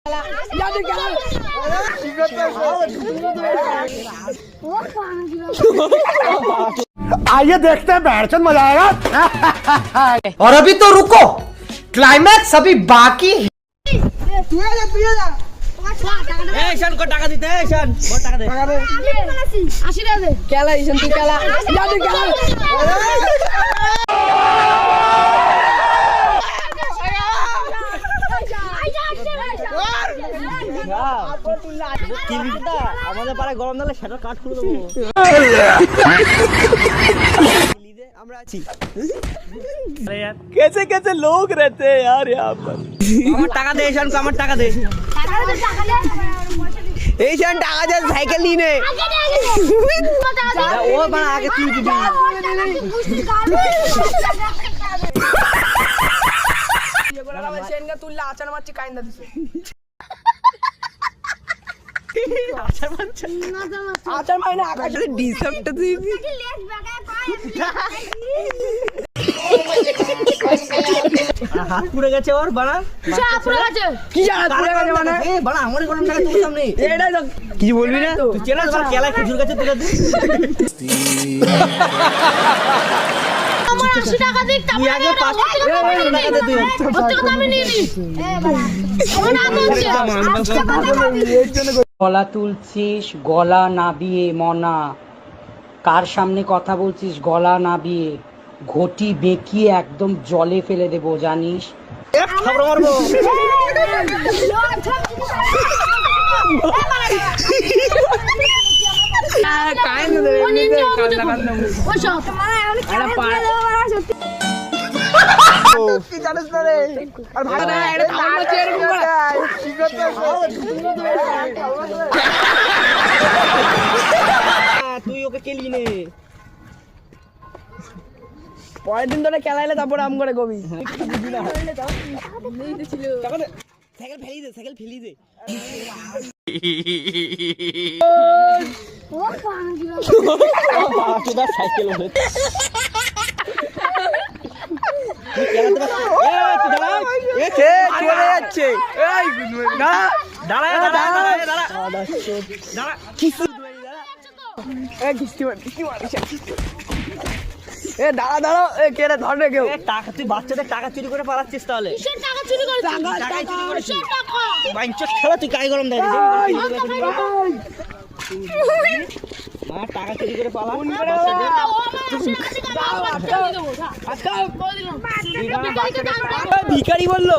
आइए देखते हैं बैठचंद मजा आएगा। और अभी तो रुको, क्लाइमैक्स अभी बाकी है। ঈশান কো টাকা দিতে ঈশান কত টাকা দে 80 টাকা দে খেলা ঈশান তুই খেলা যাও খেলা আমাদের পাড়ায় গরম দিলে সেটা কাট করে দেবো আমরা আছি कैसे कैसे लोग रहते हैं यार यहाँ पर আমার টাকা দে ঈশান আমার টাকা দে ঈশান টাকা দে সাইকেল নিয়ে নে ও বাড়া আগে তুই দিবি তুললে আচার মারছি কাইন্দা দিছে আচার মাইনা আকাশে ডিসেপ্টটা তুই হাত পুড়ে গেছে ওর বাড়া কি জানা পুড়ে গেছে মানে এ বাড়া আমার গরম টাকা তোর সামনে এটাই তো কিছু বলবি না তুই চেনা বাড়া কেলা খেজুর গাছে তুলে দে আমার 80 টাকা দিক তুই আগে 500 টাকা দে তুই ওর তো আমি নিয়ে নি আমার নাম হচ্ছে গলা তুলছিস গলা নাবিয়ে মনা, কার সামনে কথা বলছিস গলা নাবিয়ে, ঘটি বেঁকিয়ে একদম জলে ফেলে দেবো জানিস। খবর মারবো কাইন্দা দে কান্না কান্না ও সব আরে পাড়া কি জানিস না রে আর ভাড়া না এটা থাম না এরকম করে কি করতেছ তুই ওকে কেলি নে পরের দিন ধরে খেলাইলে তারপর আম করে কবি সাইকেল ফেলি দে সাইকেল ফেলি দে বাকিটা সাইকেল ওঠে চলে যাচ্ছে না দাঁড়া এ দাঁড়া দাঁড়া এ কে রে ধর রে কেউ টাকা তুই বাচ্চাদের টাকা চুরি করে পালাচ্ছিস তাহলে কিসের টাকা চুরি করেছিস টাকা চুরি করেছিস কিসের টাকা বাইঞ্চট খেলা তুই গায়ে গরম দেয় মা টাকা চুরি করে পালা বাচ্চাদের ভিখারি বললো